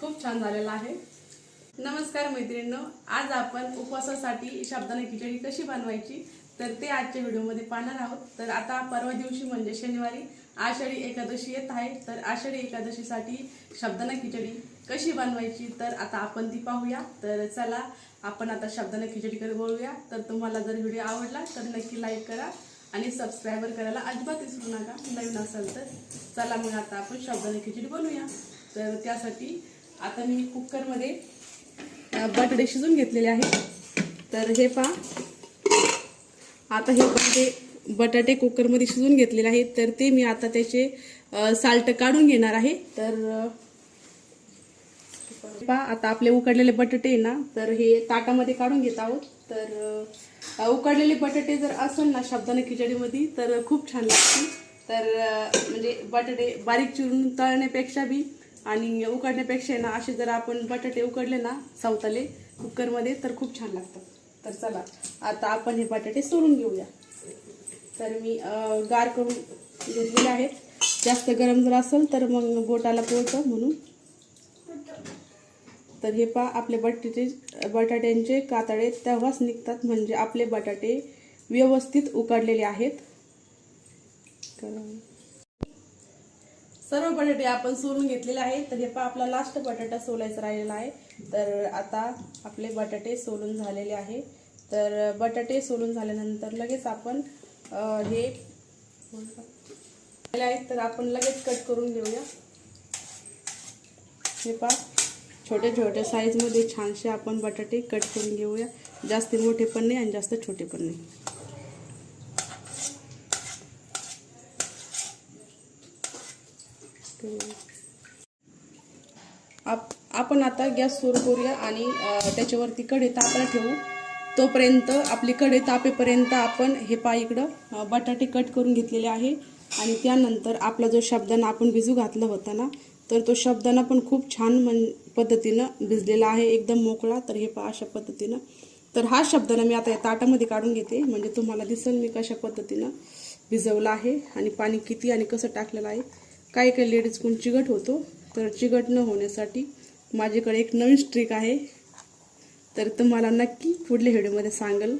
खूप छान झालेला आहे। नमस्कार मैत्रिणींनो, आज आपण उपवासासाठी साबुदाणा खिचडी कशी बनवायची तर ते आजच्या व्हिडिओमध्ये पाहणार आहोत। तर आता परवा दिवशी म्हणजे शनिवारी आषाढी एकादशी येत आहे। तर आषाढी एकादशीसाठी साबुदाणा खिचडी कशी बनवायची तर आता आपण ती पाहूया। तर चला आपण आता साबुदाणा खिचडीकडे वळूया। तर तुम्हाला जर व्हिडिओ आवडला तर नक्की लाईक करा आणि सबस्क्राइबर करायला अजिबात विसरू नका नवीन असेल तर। चला मग आता आपण साबुदाणा खिचडी बनवूया। तर त्यासाठी आता मी कुकरमध्ये बटाटे शिजून घेतलेले आहेत। तर हे पहा, आता हे बटाटे कुकरमध्ये शिजून घेतलेले आहेत। तर ते मी आता त्याचे साल्ट काढून घेणार आहे। तर पहा, आता आपले उकडलेले बटाटे ना तर हे ताटामध्ये काढून घेत आहोत। तर उकडलेले बटाटे जर असेल ना साबुदाणा खिचडीमध्ये तर खूप छान लागते। तर म्हणजे बटाटे बारीक चिरून तळण्यापेक्षा बी आणि उकडण्यापेक्षा ना असे जर आपण बटाटे उकडले ना सावताले कुकरमध्ये तर खूप छान लागतात। तर चला आता आपण हे बटाटे सोलून घेऊया। तर मी गार करून घेतलेले आहेत। जास्त गरम जर असेल तर मग बोटाला पोळतं म्हणून। तर हे पहा, आपले बटाट्यांचे कातडे तेव्हाच निघतात म्हणजे आपले बटाटे व्यवस्थित उकडलेले आहेत। सर्व बटाटे आपण सोलून घेतलेले आहेत। तर हे पहा, आपला लास्ट बटाटा सोलायचा राहिलेला आहे। तर आता आपले बटाटे सोलून झालेले आहे। तर बटाटे सोलून झाल्यानंतर लगेच आपण हे आहेत तर आपण लगेच कट करून घेऊया। हे पहा, छोटे छोटे साईज मध्ये छानसे आपण बटाटे कट करून घेऊया। जास्त मोठे पण नाही आणि जास्त छोटे पण नाही। आपण आता गॅस सुरू करूया आणि त्याच्यावरती कढई तापायला ठेवू। तोपर्यंत आपली कढई तापेपर्यंत आपण हे पहा, इकडं बटाटे कट करून घेतलेले आहे। आणि त्यानंतर आपला जो साबुदाणा आपण भिजू घातला होता ना तर तो साबुदाणा पण खूप छान पद्धतीनं भिजलेला आहे, एकदम मोकळा। तर हे पहा अशा पद्धतीनं। तर हा साबुदाणा मी आता या ताटामध्ये काढून घेते म्हणजे तुम्हाला दिसेल मी कशा पद्धतीनं भिजवला आहे आणि पाणी किती आणि कसं टाकलेलं आहे। काही काही लेडीज कोण चिकट होतो, तर चिकट न होण्यासाठी माझ्याकडे एक नवीन ट्रिक आहे। तर तुम्हाला नक्की पुढल्या व्हिडिओमध्ये सांगेल।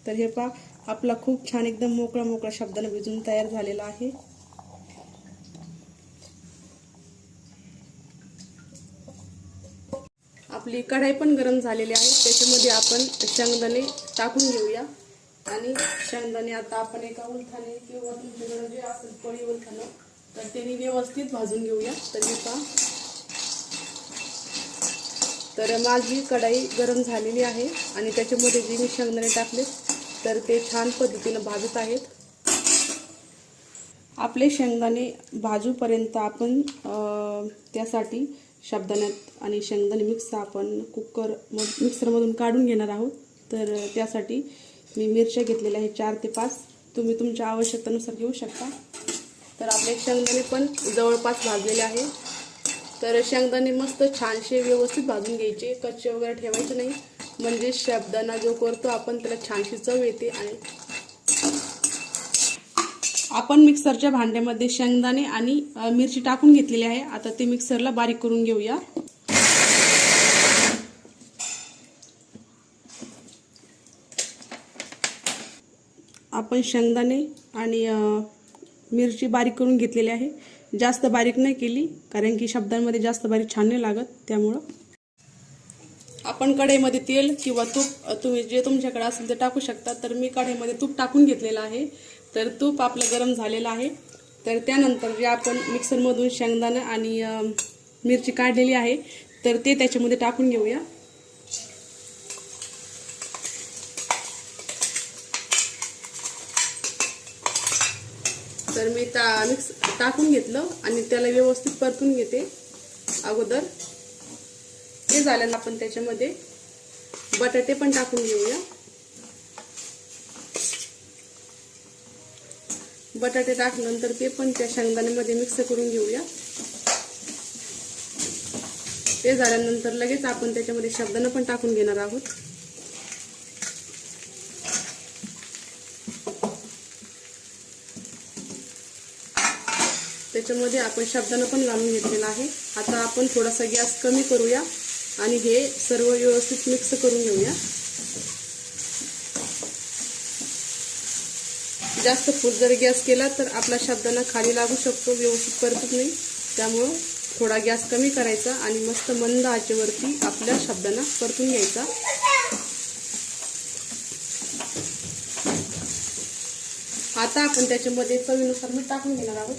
तर हे पहा, आपला खूप छान एकदम मोकळा मोकळा साबुदाणा भिजून तयार झालेला आहे। आपली कढाई पण गरम झालेली आहे। त्याच्यामध्ये आपण शेंगदाणे टाकून घेऊया आणि शेंगदाणे आता आपण एका उलथाने किंवा तुमच्याकडे जे असेल पळी उलथानं तर त्यांनी व्यवस्थित भाजून घेऊया। तर हे पहा, तर माझी कढाई गरम झालेली आहे आणि त्याच्यामध्ये जे मी शेंगदाणे टाकले तर ते छान पद्धतीनं भाजत आहेत। आपले शेंगदाणे भाजूपर्यंत आपण त्यासाठी साबुदाण्यात आणि शेंगदाणे मिक्स आपण मिक्सरमधून काढून घेणार आहोत। तर त्यासाठी मी मिरच्या घेतलेल्या आहे 4 ते 5, तुम्ही तुमच्या आवश्यकतेनुसार घेऊ शकता। तर आपले शेंगदाणे पण जवळपास भाजलेले आहे। तर शेंगदाणे मस्त छानसे व्यवस्थित भाजून घ्यायचे, कच्चे वगैरे ठेवायचे नाही म्हणजे साबुदाणा जो करतो आपण त्याला छानशी चव येते। आणि आपण मिक्सरच्या भांड्यामध्ये शेंगदाणे आणि मिरची टाकून घेतलेली आहे। आता ते मिक्सरला बारीक करून घेऊया। आपण शेंगदाणे आणि मिरची बारीक करून घेतलेली आहे, जास्त बारीक नाही केली कारण की साबुदाण्यामध्ये जास्त बारीक छान नाही लागत। त्यामुळं आपण कढईमध्ये तेल किंवा तूप तुम्ही जे तुमच्याकडे असेल ते टाकू शकता। तर मी कढईमध्ये तूप टाकून घेतलेलं आहे। तर तूप आपलं गरम झालेलं आहे। तर त्यानंतर जे आपण मिक्सरमधून शेंगदाणे आणि मिरची काढलेली आहे तर ते त्याच्यामध्ये टाकून घेऊया। तर मी टाकून घेतलं आणि त्याला व्यवस्थित परतून घेते अगोदर। ते झाल्यानंतर आपण त्याच्यामध्ये बटाटे पण टाकून घेऊया। बटाटे टाकल्यानंतर ते पण त्या शेंगदाण्यामध्ये मिक्स करून घेऊया। ते झाल्यानंतर लगेच आपण त्याच्यामध्ये साबुदाणा पण टाकून घेणार आहोत। त्याच्यामध्ये आपण साबुदाणा पण घालून घेतलेला आहे. आता आपण थोडासा गॅस कमी करूया आणि हे सर्व व्यवस्थित मिक्स करून घेऊया. जास्त फुल जर गॅस केला तर आपला साबुदाणा खाली लागू शकतो, व्यवस्थित परतत नाही. त्यामुळं थोडा गॅस कमी करायचा आणि मस्त मंद आचेवरती आपला साबुदाणा परतून घ्यायचा. आता आपण त्याच्यामध्ये चवीनुसार मीठ टाकून घेणार आहोत.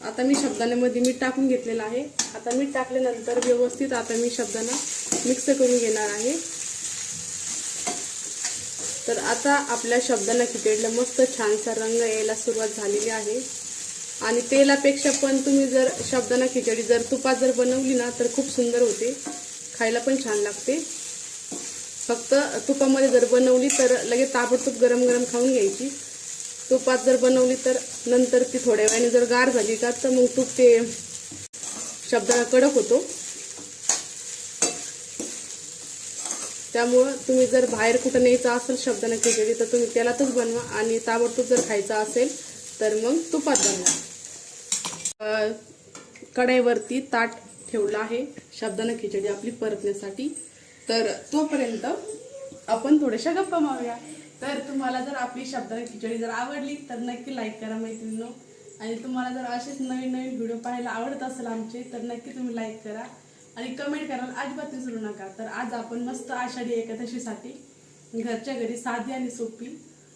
आता मी साबुदाण्यामध्ये मीठ टाकून घेतलेलं आहे. आता मीठ टाकल्यानंतर व्यवस्थित आता मी साबुदाणा मिक्स करून घेणार आहे. तर आता आपल्या साबुदाणा खिचडीला मस्त छानसा रंग यायला सुरुवात झालेली आहे. आणि तेलापेक्षा पण तुम्ही जर साबुदाणा खिचडी जर तुपात जर बनवली ना तर खूप सुंदर होते, खायला पण छान लागते. फक्त तुपामध्ये जर बनवली तर लगेच ताबडतोब गरम गरम खाऊन घ्यायची. तुपात जर बनवली तर नंतर ती थोड्या वेळाने जर गार झाली का तर मग तूप ते साबुदाणा कडक होतो. त्यामुळं तुम्ही जर बाहेर कुठं न्यायचं असेल साबुदाणा खिचडी तर तुम्ही तेलातच बनवा आणि ताबडतोब जर खायचं असेल तर मग तुपात बनवा. कढईवरती ताट ठेवलं आहे साबुदाणा खिचडी आपली परतण्यासाठी. तर तोपर्यंत आपण थोड्याशा गप्पा मारूया. तर तुम्हाला जर आपली साबुदाणा खिचडी जर आवडली तर नक्की लाईक करा मैत्रिणींनो. आणि तुम्हाला जर असेच नवीन नवीन व्हिडिओ पाहायला आवडत असेल आमचे तर नक्की तुम्ही लाईक करा आणि कमेंट करायला अजिबात विसरू नका. तर आज आपण मस्त आषाढी एकादशीसाठी घरच्या घरी साधी आणि सोपी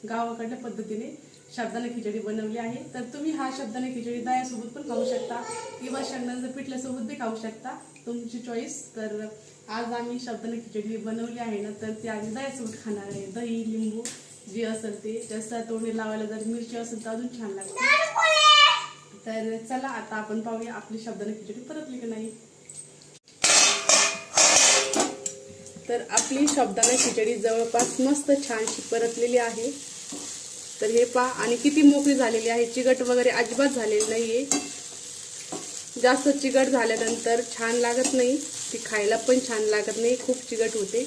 गावाकडल्या पद्धतीने साबुदाणा खिचडी बनवली आहे. तर तुम्ही हा साबुदाणा खिचडी दह्यासोबत पण खाऊ शकता किंवा शेंगदाण्याच्या पिठल्यासोबत बी खाऊ शकता, तुमची चॉईस. तर आज आम्ही साबुदाणा खिचडी बनवली आहे ना तर ती आम्ही दह्यासोबत खाणार आहे. दही लिंबू जे असेल ते जास्त तोंडी लावायला जर मिरची असेल तर अजून छान लागते. तर चला आता आपण पाहूया आपली साबुदाणा खिचडी परतली की नाही. तर आपली साबुदाणा खिचडी जवळपास मस्त छानशी परतलेली आहे. तर हे पहा आणि किती मोकळी झालेली आहे, चिकट वगैरे अजिबात झालेली नाहीये. जास्त चिकट झाल्यानंतर छान लागत नाही, ती खायला पण छान लागत नाही, खूप चिकट होते.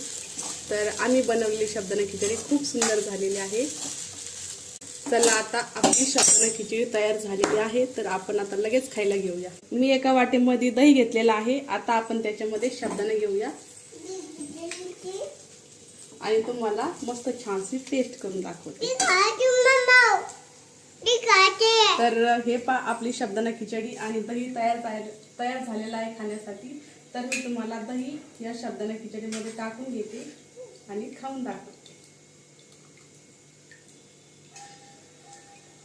तर आम्ही बनवलेली साबुदाणा खिचडी खूप सुंदर झालेली आहे. चला आता आपली साबुदाणा खिचडी तयार झालेली आहे. तर आपण आता लगेच खायला घेऊया. मी एका वाटीमध्ये दही घेतलेला आहे. आता आपण त्याच्यामध्ये साबुदाणा घेऊया आणि तुम्हाला मस्त छानशी टेस्ट करून दाखवते. तर हे पहा आपली साबुदाणा खिचडी आणि दही तयार झालेला आहे खाण्यासाठी. तर मी तुम्हाला दही या साबुदाणा खिचडीमध्ये टाकून घेते आणि खाऊन दाखवते.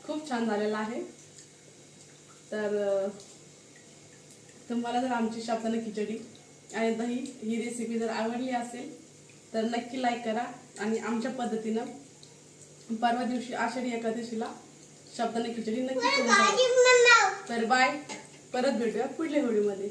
खूप छान झालेला आहे. तर तुम्हाला जर आमची साबुदाणा खिचडी आणि दही ही रेसिपी जर आवडली असेल तर नक्की लाईक करा आणि आमच्या पद्धतीनं परवा दिवशी आषाढी एकादशीला साबुदाणा खिचडी नक्की करून. तर बाय, परत भेटूया पुढल्या व्हिडिओमध्ये.